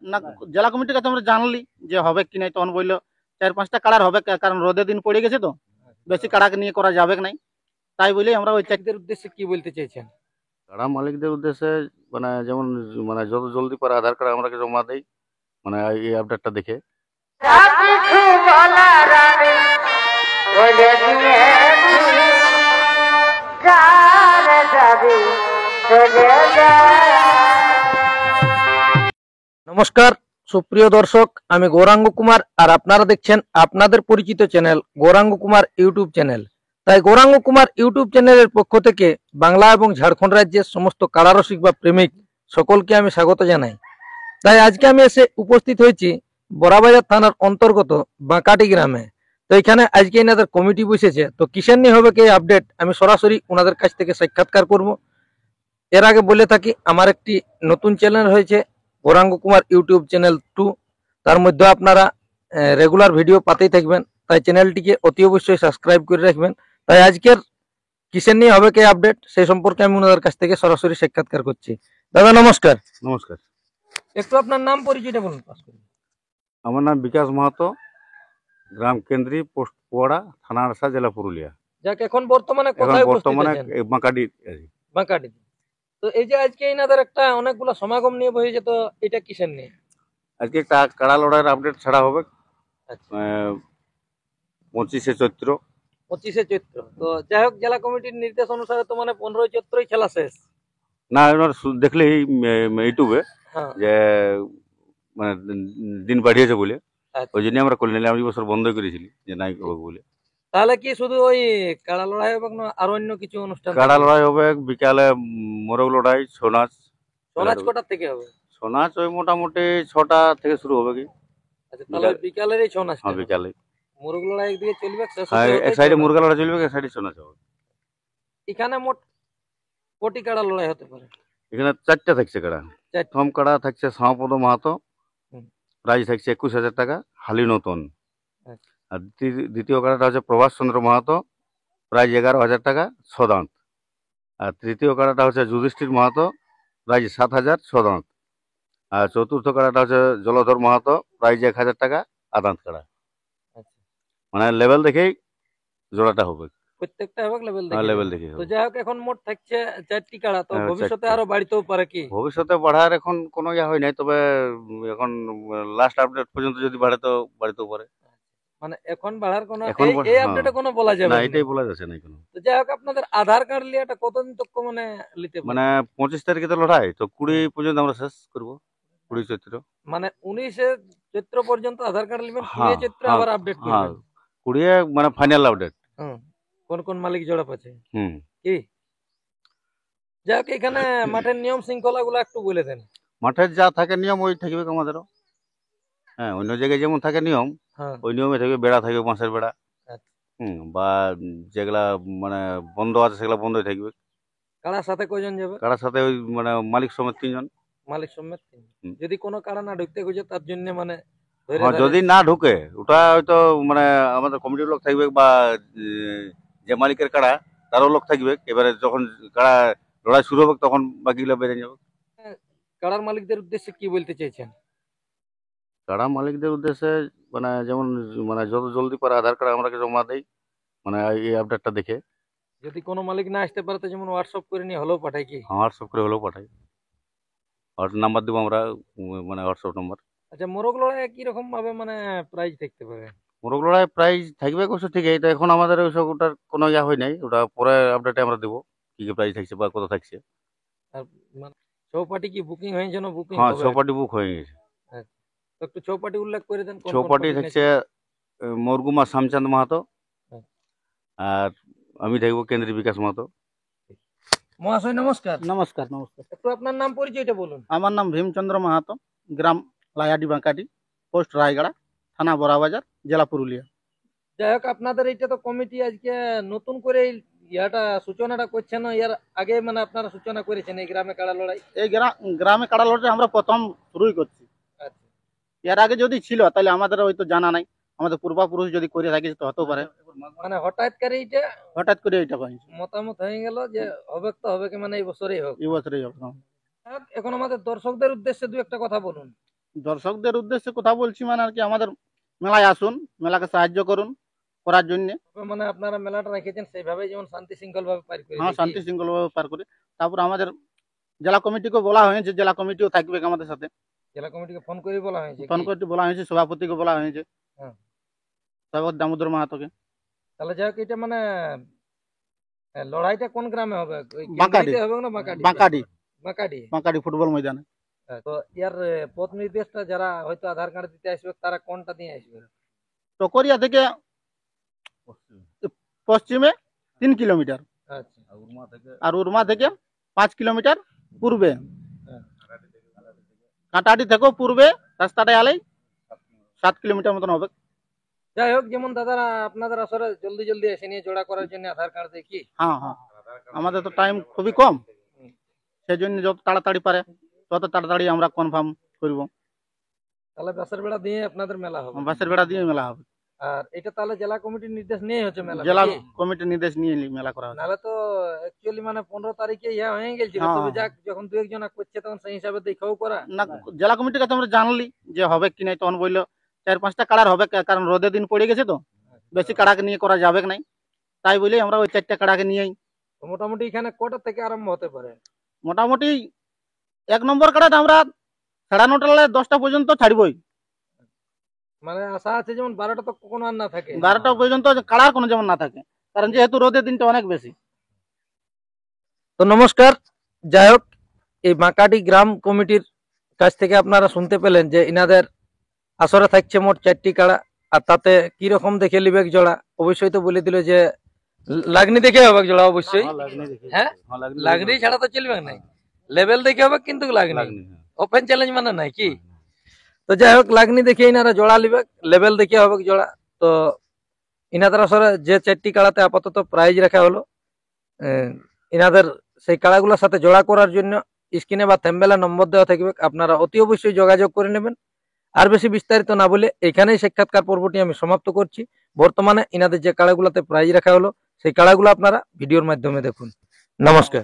না জেলা কমিটির কাছে আমরা জানলি যে হবে কি নাই, তখন বললো 4-5টা কাড়ার হবে, কারণ রোদের দিন পড়ে গেছে তো বেশি কাড়াকে নিয়ে করা যাবে নাই, তাই বলে আমরা ওই চাকরিদের উদ্দেশ্যে কি বলতে চাইছেন? কাড়া মালিকদের উদ্দেশ্যে মানে যেমন মানে যত জলদি পারে আধার কার্ড আমরা জমা দেই, মানে এই আপডেটটা দেখে। নমস্কার সুপ্রিয় দর্শক, আমি গৌরাঙ্গ কুমার আর আপনারা দেখছেন আপনাদের পরিচিত channel Gauranga Kumar YouTube channel. তাই গৌরাঙ্গ কুমার ইউটিউব চ্যানেলের পক্ষ থেকে বাংলা এবং ঝাড়খণ্ড রাজ্যের সমস্ত কাড়ারসিক বা প্রেমিক সকলকে আমি স্বাগত জানাই। তাই আজকে আমি এসে উপস্থিত হয়েছি বড়াবাজার থানার অন্তর্গত বাঁকাটি গ্রামে। তো এখানে আজকে এনাদের কমিটি বসেছে, তো কিসের নিয়ে হবে কি আপডেট আমি সরাসরি ওনাদের কাছ থেকে সাক্ষাৎকার করব। এর আগে বলে থাকি আমার একটি নতুন চ্যানেল হয়েছে গৌরাঙ্গ কুমার ইউটিউব চ্যানেল 2, তার মধ্যে আপনারা রেগুলার ভিডিও পাতেই থাকবেন, তাই চ্যানেলটিকে অতি অবশ্যই সাবস্ক্রাইব করে রাখবেন। তাই আজকের কিসের নিয়ে হবে কি আপডেট সেই সম্পর্কে আমি ওনাদের কাছ থেকে সরাসরি সাক্ষাৎকার করছি। দাদা নমস্কার। নমস্কার। একটু আপনার নাম পরিচয়টা বলুন। আমার নাম বিকাশ মাহাতো, গ্রাম কেন্দ্রী, পোস্ট পোয়াড়া, থানা আরসা, জেলা পুরুলিয়া। যাক এখন বর্তমানে কোথায় বর্তমানে বাঁকাটি। বাঁকাটি। তো এই যে আজকে এনাদের একটা অনেকগুলো সমাগম নিয়ে বসেছে, তো এটা কিসের নিয়ে? আজকে একটা কাড়া লড়াইয়ের আপডেট ছাড়া হবে 25শে চৈত্র। 25শে চৈত্র। তো যাই হোক, জেলা কমিটির নির্দেশ অনুসারে তো মানে 15ই চৈত্রই খেলা শেষ না, এবার দেখলেই ইউটিউবে যে মানে দিন বাড়িয়েছে বলে, ওই জন্য আমরা করে নিলাম। এই বছর বন্ধ করেছিলি যে নাই হবে বলে। তাহলে কি শুধু ওই কাড়া লড়াই হবে না আর অন্য কিছু অনুষ্ঠান? কাড়া লড়াই হবে, বিকালে মোরগ লড়াই, ছৌ নাচ। ছৌ নাচ কটার থেকে হবে? ছৌ নাচ ওই মোটামুটি 6টা থেকে শুরু হবে কি। আচ্ছা, তাহলে বিকালের এই ছৌ নাচ? হ্যাঁ, বিকালে মোরগ লড়াই একদিকে চলবে, এক সাইডে মুরগা লড়াই চলবে, এক সাইডে ছৌ নাচ হবে। এখানে মোট কোটি কাড়া লড়াই হতে পারে? এখানে 4টা থাকছে কাড়া। প্রথম কাড়া থাকছে শ্যামাপদ মাহাতো, প্রাইজ থাকছে 21,000 টাকা, হালি নতুন। আর দ্বিতীয় কাড়াটা হচ্ছে প্রভাস চন্দ্র মাহাতো, প্রাইজ 11,000 টাকা, ছদাঁত। আর তৃতীয় কাড়াটা হচ্ছে যুধিষ্ঠির মাহাতো, প্রাইজ 7,000, ছদাঁত। আর চতুর্থ কাড়াটা হচ্ছে জলধর মাহাতো, প্রাইজ 1,000 টাকা, আদাঁত কাড়া। মানে লেভেল দেখেই জোড়াটা হবে, প্রত্যেকটা হবে লেভেল দেখে। তো যাই হোক, এখন মোট থাকছে 4টি কাড়া, তো ভবিষ্যতে আরো বাড়িতেও পারে কি? ভবিষ্যতে বাড়ার এখন কোনো ইয়া হয় নাই, তবে এখন লাস্ট আপডেট পর্যন্ত যদি বাড়ে তো বাড়িতেও পারে। মানে এখন বাড়ার কোনো এই আপডেটে কোনো বলা যাবে না, এটাই বলা যাচ্ছে না কোনো। তো যাই হোক, আপনাদের আধার কার্ড লিয়াটা কতদিন তক মানে নিতে মানে 25 তারিখে তো লড়াই, তো 20 পর্যন্ত আমরা শেষ করব। 20 চৈত্র মানে 19শে চৈত্র পর্যন্ত আধার কার্ড নেবেন, 20 চৈত্র আবার আপডেট করবেন। 20 মানে ফাইনাল আপডেট। কোন কোন মালিক জোড়া পাচ্ছে কি? যাই হোক, এখানে মাঠের নিয়ম শৃঙ্খলা গুলো একটু বলে দেন। মাঠের যা থাকে নিয়ম ওই থাকবে আমাদেরও। হ্যাঁ, অন্য জায়গায় যেমন থাকে নিয়ম ওই নিয়মে থাকবে। বেড়া থাকবে, বাঁশের বেড়া। বা যেগুলা মানে বন্ধ আছে সেগুলা বন্ধই থাকবে। কাড়ার সাথে কয়জন যাবে? কাড়ার সাথে ওই মানে মালিক সমেত 3 জন। মালিক সমেত 3 জন। যদি কোনো কাড়া না ঢুকতে খুঁজে তার জন্য মানে যদি না ঢুকে ওটা হয়তো মানে আমাদের কমিটির লোক থাকবে, বা যে মালিকের কাড়া তারও লোক থাকবে। এবারে যখন কাড়া লড়াই শুরু হবে তখন বাকিগুলো বেরিয়ে যাবে। কাড়ার মালিকদের উদ্দেশ্যে কি বলতে চাইছেন? কাড়া মালিকদের উদ্দেশ্যে মানে যেমন মানে যত জলদি পারে আধার কার্ড আমরা জমা দেই, মানে এই আপডেটটা দেখে। যদি কোনো মালিক না আসতে পারে তো যেমন হোয়াটসঅ্যাপ করে নিয়ে হলেও পাঠাই কি? হোয়াটসঅ্যাপ করে হলেও পাঠাই। নাম্বার দেবো আমরা, মানে হোয়াটসঅ্যাপ নাম্বার। আচ্ছা, মোরগ লড়াই কি রকম ভাবে মানে প্রাইজ থাকতে পারে? মোরগ লড়াই প্রাইজ থাকবে কিছু, ঠিক আছে। এখন আমাদের ওইসব ওটার কোনো ইয়া হয় নাই, ওটা পরে আপডেটে আমরা দেবো কি কি প্রাইজ থাকছে বা কত থাকছে। আর মানে চৌপাটি কি বুকিং হয়েছে না? বুকিং হ্যাঁ, চৌপাটি বুক হয়ে গেছে। একটু চৌপাটি উল্লেখ করে দেন। চৌপাটি থাকছে মরগুমা শ্যামচাঁদ মাহাতো, আর আমি থাকবো কেন্দ্রী বিকাশ মাহাতো। মহাশয় নমস্কার। নমস্কার। নমস্কার। একটু আপনার নাম পরিচয়টা বলুন। আমার নাম ভীমচন্দ্র মাহাতো, গ্রাম লায়াডি বাঁকাটি, পোস্ট রায়গড়া, থানা বড়াবাজার, জেলা পুরুলিয়া। যাই হোক, আপনাদের এইটা তো কমিটি আজকে নতুন করে ইয়াটা সূচনাটা করছেন, এর আগে মানে আপনারা সূচনা করেছেন এই গ্রামে কাড়া লড়াই? এই গ্রামে কাড়া লড়াই আমরা প্রথম শুরুই করছি। এর আগে যদি ছিল তাহলে আমাদের হয়তো জানা নাই, আমাদের পূর্বপুরুষ যদি করে থাকিস তো হতেও পারে। মানে হঠাৎ করে এটা পাইছি মতামত হয়ে গেল যে হবে তো হবে কি, মানে এই বছরই হোক। এই বছরই হোক। এখন আমাদের দর্শকদের উদ্দেশ্যে দু একটা কথা বলুন। দর্শকদের উদ্দেশ্যে কথা বলছি মানে আর কি, আমাদের মেলায় আসুন, মেলাকে সাহায্য করুন করার জন্য। মানে আপনারা মেলাটা রেখেছেন সেইভাবে যেমন শান্তি শৃঙ্খল ভাবে পার করে হ্যাঁ, নাকি? শান্তি শৃঙ্খলভাবে পার করে। তারপর আমাদের জেলা কমিটিকে বলা হয়েছে, জেলা কমিটিও থাকবে আমাদের সাথে। জেলা কমিটিকে ফোন করে বলা হয়েছে ফোন কি? করতে বলা হয়েছে, সভাপতিকে বলা হয়েছে, হ্যাঁ। তারপর দামোদর মাহাতোকে। তাহলে যাই হোক, এটা মানে লড়াইটা কোন গ্রামে হবে? ওই বাঁকাডি। কেন্দ্রীতে হবে না বাঁকাডি? বাঁকাডি, বাঁকাডি। বাঁকাডি ফুটবল ময়দানে। তো ইয়ার পথ নির্দেশটা যারা হয়তো আধার কার্ড দিতে আসবে তারা কোনটা দিয়ে আসবে? টকরিয়া থেকে পশ্চিমে 3 কিলোমিটার, আচ্ছা। আর উরমা থেকে 5 কিলোমিটার পূর্বে। হ্যাঁ। কাঁটাহাটি থেকেও পূর্বে রাস্তাটা আলেই 7 কিলোমিটার মতন হবে। যাই হোক, যেমন দাদারা আপনাদের আসলে জলদি জলদি এসে নিয়ে জোড়া করার জন্য আধার কার্ড দিয়ে কি? হ্যাঁ হ্যাঁ, আমাদের তো টাইম খুবই কম, সেই জন্য যত তাড়াতাড়ি পারে তত তাড়াতাড়ি আমরা কনফার্ম করব। তাহলে বাসের বেড়া দিয়ে আপনাদের মেলা হবে? বাসের বেড়া দিয়ে মেলা হবে। আর এটা তাহলে জেলা কমিটির নির্দেশ নিয়ে হচ্ছে মেলা? জেলা নাকি? কমিটির নির্দেশ নিয়ে মেলা করা হবে। নাহলে তো অ্যাকচুয়ালি মানে 15 তারিখে ইয়া হয়ে গেছিল। হ্যাঁ। তবে যাক, যখন দু একজন করছে তখন সেই হিসাবে দেখাও করা। না, জেলা কমিটির কাছে আমরা জানলি যে হবে কি নাই, তখন বললো 4-5টা কাড়ার হবে, কারণ রোদের দিন পড়ে গেছে তো বেশি কাড়াকে নিয়ে করা যাবে নাই, তাই বলেই আমরা ওই 4টা কাড়াকে নিয়েই। তো মোটামুটি এখানে কটা থেকে আরম্ভ হতে পারে? মোটামুটি 1 নম্বর কাড়াটা আমরা 9:30 10টা পর্যন্ত ছাড়বই। মানে আশা আছে যেমন 12টা তো কোনো আর না থাকে। 12টা পর্যন্ত কাড়ার কোনো যেমন না থাকে, কারণ যেহেতু রোদের দিনটা অনেক বেশি। তো নমস্কার। যাই হোক, এই বাঁকাডি গ্রাম কমিটির কাছ থেকে আপনারা শুনতে পেলেন যে ইনাদের আসরে থাকছে মোট 4টি কাড়া, আর তাতে কি রকম দেখে লিবেক জোড়া। অবশ্যই তো বলে দিল যে লাগনি দেখে হবে জোড়া, অবশ্যই। হ্যাঁ, লাগনি ছাড়া তো চলবে না, লেভেল দেখে হবে, কিন্তু লাগনি ওপেন চ্যালেঞ্জ মানে নাই কি। তো যাই হোক, লাগনি দেখে ইনারা জোড়া লিবে, লেভেল দেখে হবে জোড়া। তো ইনাদের আসরে যে 4টি কাড়াতে আপাতত প্রাইজ রাখা হলো, ইনাদের সেই কাড়াগুলোর সাথে জোড়া করার জন্য স্ক্রিনে বা থ্যাম্বনেলে নম্বর দেওয়া থাকবে, আপনারা অতি অবশ্যই যোগাযোগ করে নেবেন। আর বেশি বিস্তারিত না বলে এখানেই সাক্ষাৎকার পর্বটি আমি সমাপ্ত করছি। বর্তমানে ইনাদের যে কাড়াগুলোতে প্রাইজ রাখা হলো সেই কাড়াগুলো আপনারা ভিডিওর মাধ্যমে দেখুন। নমস্কার।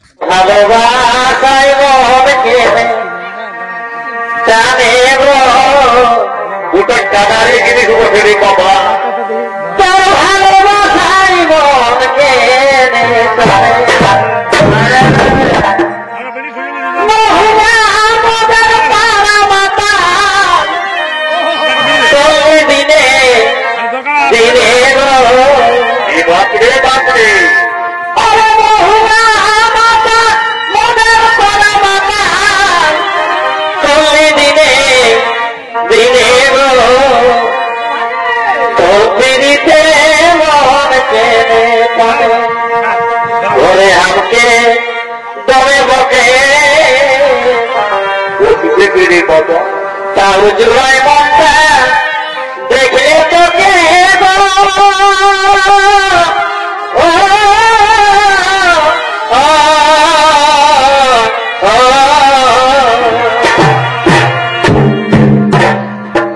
দেখলে তোকে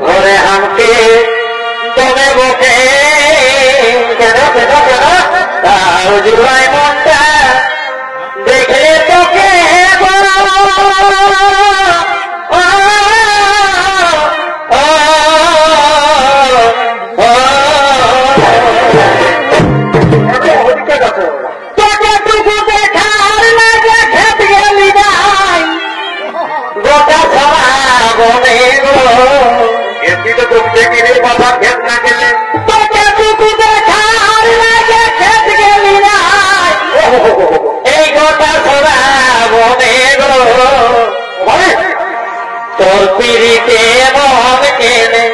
ঘরে হামকে দমে বকে কেন কেন কেন তার জুড়াই মনটা দেখলে তোকে এই গোটা ছড়া বনে গো তোর পিড়িতে মন কেনে